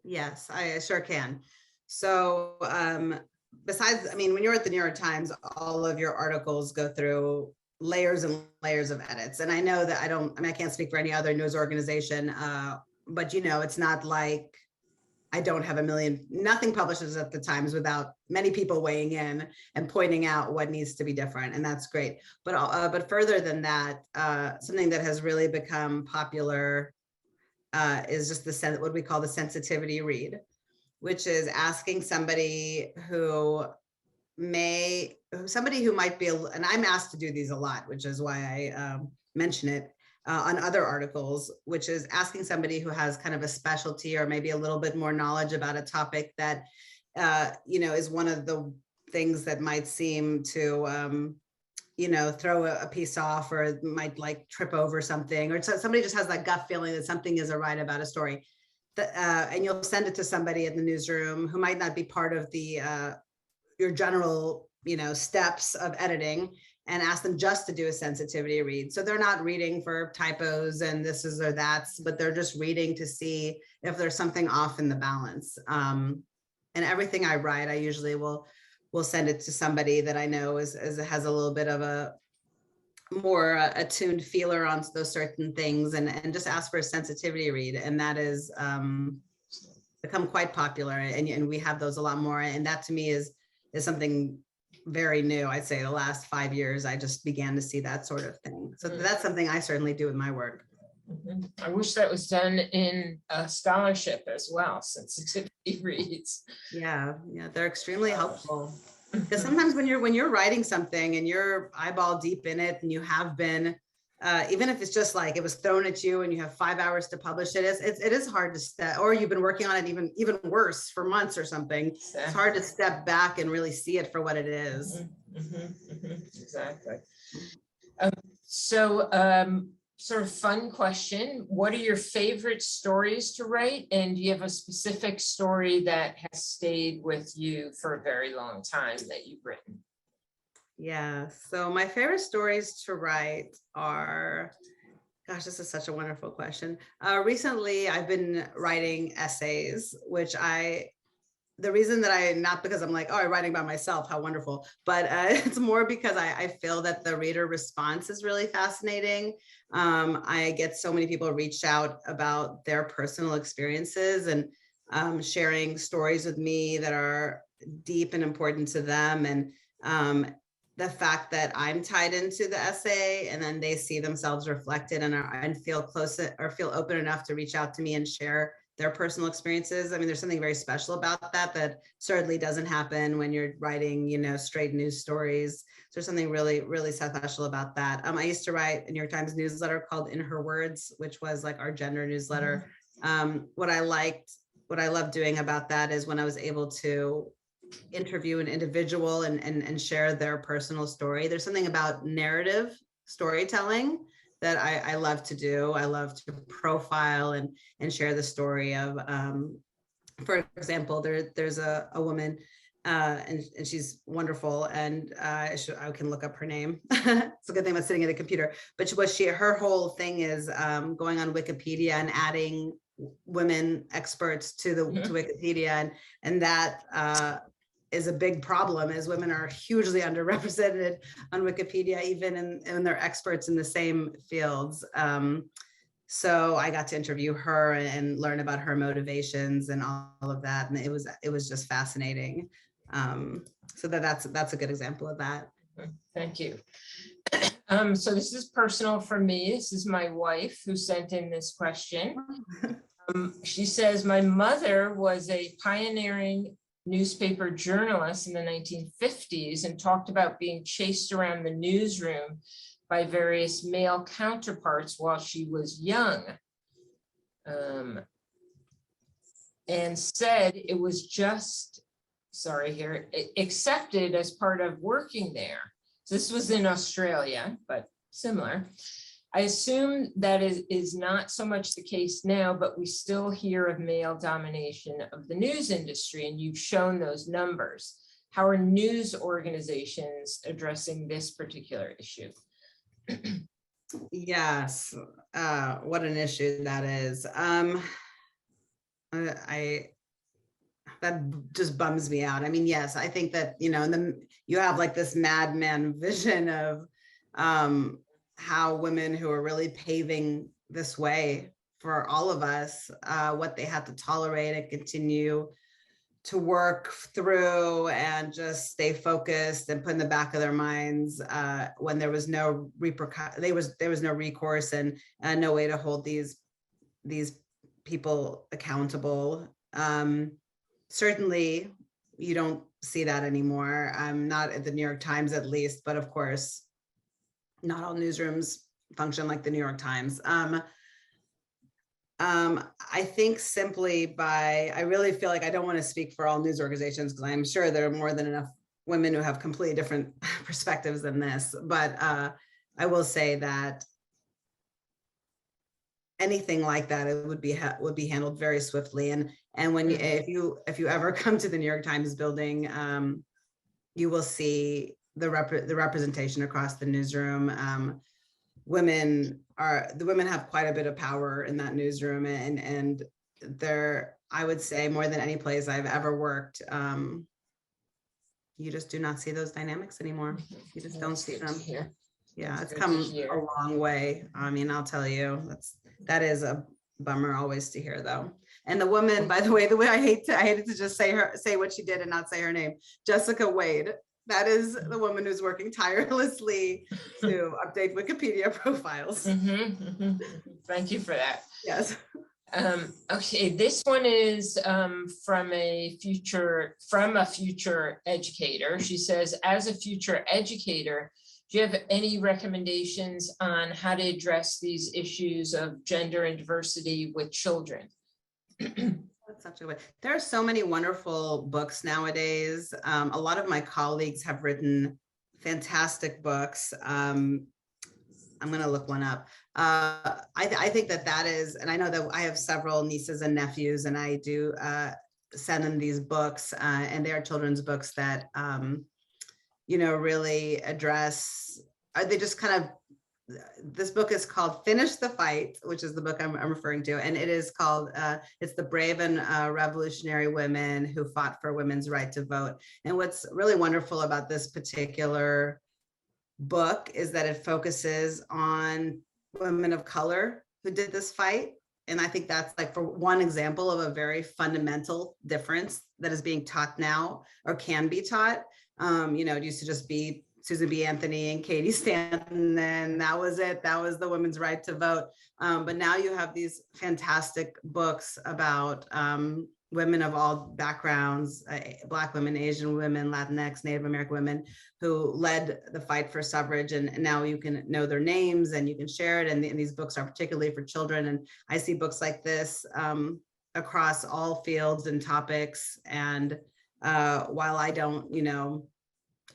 Yes, I sure can. So besides, I mean, when you're at the New York Times, all of your articles go through layers and layers of edits. And I know that I mean, I can't speak for any other news organization, but it's not like I don't have nothing publishes at the Times without many people weighing in and pointing out what needs to be different. And that's great. But further than that, something that has really become popular is just what we call the sensitivity read, which is asking somebody who might be, and I'm asked to do these a lot, which is why I mention it on other articles, which is asking somebody who has kind of a specialty or maybe a little bit more knowledge about a topic that, is one of the things that might seem to, throw a piece off, or might like trip over something, or somebody just has that gut feeling that something isn't right about a story. And you'll send it to somebody in the newsroom who might not be part of the your general, steps of editing, and ask them just to do a sensitivity read. So they're not reading for typos and this is or that's, but they're just reading to see if there's something off in the balance. And everything I write, I usually will send it to somebody that I know has a little bit of a more attuned feeler on those certain things, and just ask for a sensitivity read. And that is become quite popular, and we have those a lot more. And that to me is something very new. I'd say the last 5 years, I just began to see that sort of thing. So that's something I certainly do with my work. I wish that was done in a scholarship as well, sensitivity reads. Yeah, they're extremely helpful. Because sometimes when you're writing something and you're eyeball deep in it, and you have been, even if it's just like it was thrown at you and you have 5 hours to publish it, it is hard to step, or you've been working on it even worse for months or something. Exactly. It's hard to step back and really see it for what it is. Exactly. Sort of fun question. What are your favorite stories to write? And do you have a specific story that has stayed with you for a very long time that you've written? Yeah, so my favorite stories to write are, gosh, this is such a wonderful question. Recently, I've been writing essays, which the reason that not because I'm like, oh, I'm writing by myself, how wonderful, but it's more because I feel that the reader response is really fascinating. I get so many people reach out about their personal experiences and sharing stories with me that are deep and important to them. And the fact that I'm tied into the essay, and then they see themselves reflected and feel close or feel open enough to reach out to me and share their personal experiences. I mean, there's something very special about that certainly doesn't happen when you're writing, straight news stories. So there's something really, really special about that. I used to write a New York Times newsletter called In Her Words, which was like our gender newsletter. What I loved doing about that is when I was able to interview an individual and share their personal story. There's something about narrative storytelling that I love to do. I love to profile and share the story of, for example, there's a woman and she's wonderful, and I can look up her name. It's a good thing about sitting at a computer. But her whole thing is going on Wikipedia and adding women experts to Wikipedia, and that is a big problem, as women are hugely underrepresented on Wikipedia, even in they're experts in the same fields. So I got to interview her and learn about her motivations and all of that, and it was just fascinating. So that's a good example of that. Thank you. So this is personal for me. This is my wife who sent in this question. She says, my mother was a pioneering newspaper journalist in the 1950s and talked about being chased around the newsroom by various male counterparts while she was young, and said it was just sorry here, accepted as part of working there. So this was in Australia, but similar. I assume that is not so much the case now, but we still hear of male domination of the news industry, and you've shown those numbers. How are news organizations addressing this particular issue? Yes, what an issue that is. That just bums me out. I mean, yes, I think that, you know, you have like this madman vision of how women who are really paving this way for all of us, what they have to tolerate and continue to work through and just stay focused and put in the back of their minds when there was no there was no recourse and no way to hold these people accountable. Certainly, you don't see that anymore. Not at the New York Times, at least, but of course, not all newsrooms function like the New York Times. I think simply I really feel like I don't want to speak for all news organizations because I'm sure there are more than enough women who have completely different perspectives than this. But I will say that anything like that, it would be handled very swiftly. And when if you ever come to the New York Times building, you will see the representation across the newsroom. Women have quite a bit of power in that newsroom, and they're, I would say, more than any place I've ever worked, you just do not see those dynamics anymore. You just don't see them. Yeah, it's come a long way. I mean, I'll tell you, that is a bummer always to hear, though. And the woman, by the way I hated to just say what she did and not say her name, Jessica Wade. That is the woman who's working tirelessly to update Wikipedia profiles. Thank you for that. Yes. Okay, this one is from a future educator. She says, as a future educator, do you have any recommendations on how to address these issues of gender and diversity with children? That's such a way. There are so many wonderful books nowadays. A lot of my colleagues have written fantastic books. I'm going to look one up. I think that is, and I know that I have several nieces and nephews, and I do send them these books, and they are children's books that, you know, really address, they just kind of, this book is called Finish the Fight, which is the book I'm referring to. And it is called, it's the brave and revolutionary women who fought for women's right to vote. And what's really wonderful about this particular book is that it focuses on women of color who did this fight. And I think that's like, for one example of a very fundamental difference that is being taught now or can be taught. You know, it used to just be Susan B. Anthony and Katie Stanton, and that was it. That was the women's right to vote. But now you have these fantastic books about women of all backgrounds, Black women, Asian women, Latinx, Native American women who led the fight for suffrage. And now you can know their names and you can share it. And these books are particularly for children. And I see books like this across all fields and topics. And while I don't, you know,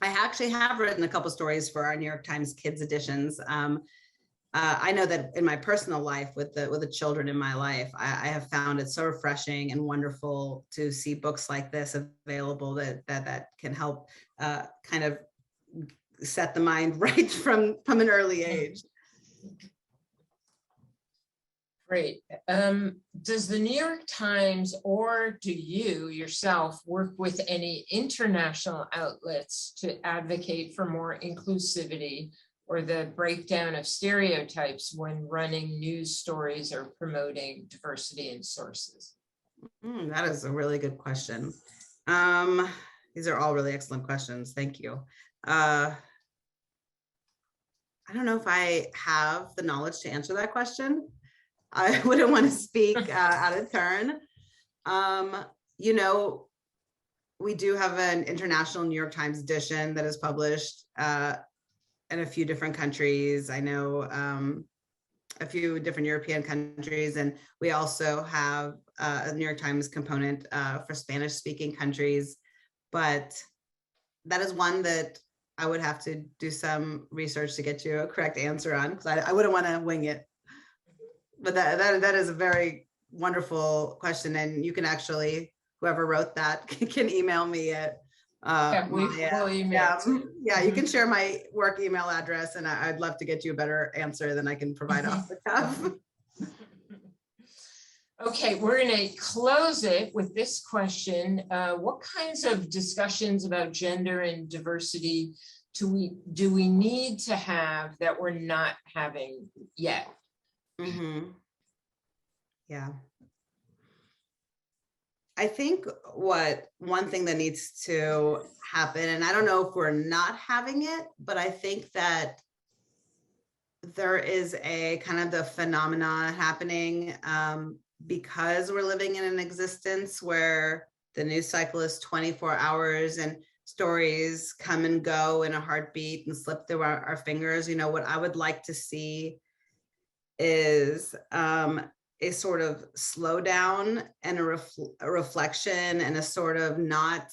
I actually have written a couple stories for our New York Times Kids editions. I know that in my personal life with the children in my life, I have found it so refreshing and wonderful to see books like this available that can help kind of set the mind right from an early age. Great. Does the New York Times or do you yourself work with any international outlets to advocate for more inclusivity or the breakdown of stereotypes when running news stories or promoting diversity in sources? That is a really good question. These are all really excellent questions. Thank you. I don't know if I have the knowledge to answer that question. I wouldn't want to speak out of turn. You know, we do have an international New York Times edition that is published in a few different countries. I know a few different European countries, and we also have a New York Times component for Spanish-speaking countries. But that is one that I would have to do some research to get you a correct answer on, because I wouldn't want to wing it. But that is a very wonderful question, and you can actually, whoever wrote that can email me at we'll email too. yeah, you can share my work email address, and I'd love to get you a better answer than I can provide off the cuff. Okay, we're going to close it with this question. What kinds of discussions about gender and diversity do we need to have that we're not having yet? Mm-hmm. Yeah. I think one thing that needs to happen, and I don't know if we're not having it, but I think that there is a kind of the phenomena happening because we're living in an existence where the news cycle is 24 hours and stories come and go in a heartbeat and slip through our fingers. You know, what I would like to see is a sort of slowdown and a reflection and a sort of not,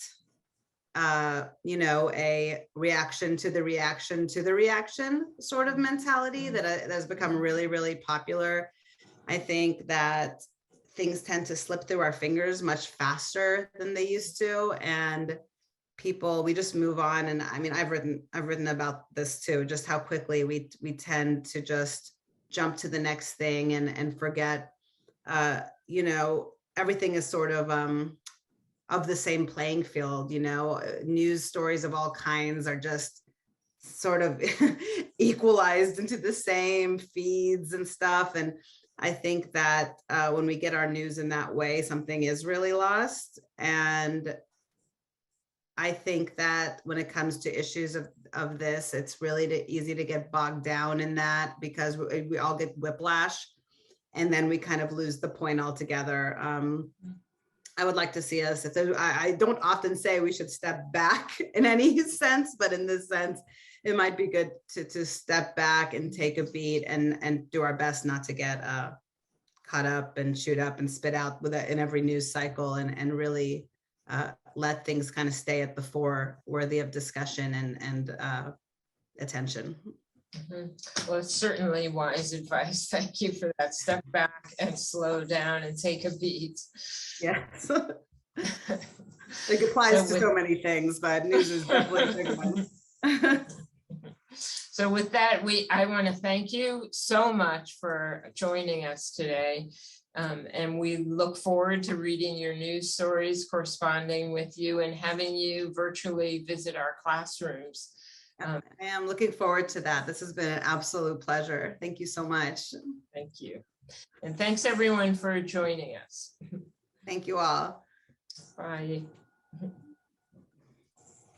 you know, a reaction to the reaction to the reaction sort of mentality that has become really, really popular. I think that things tend to slip through our fingers much faster than they used to, and people, we just move on. And I mean, I've written about this too, just how quickly we tend to just jump to the next thing and forget, you know, everything is sort of the same playing field. You know, news stories of all kinds are just sort of equalized into the same feeds and stuff. And I think that when we get our news in that way, something is really lost. And I think that when it comes to issues of this, it's really easy to get bogged down in that, because we all get whiplash, and then we kind of lose the point altogether. I would like to see us, I don't often say we should step back in any sense, but in this sense, it might be good to step back and take a beat and do our best not to get caught up and chewed up and spit out in every news cycle, and really let things kind of stay at the fore, worthy of discussion and attention. Mm-hmm. Well, it's certainly wise advice. Thank you for that. Step back and slow down and take a beat. Yes. It applies to so many things, but news is definitely a big one. So with that, I want to thank you so much for joining us today. And we look forward to reading your news stories, corresponding with you, and having you virtually visit our classrooms. I am looking forward to that. This has been an absolute pleasure. Thank you so much. Thank you. And thanks everyone for joining us. Thank you all. Bye.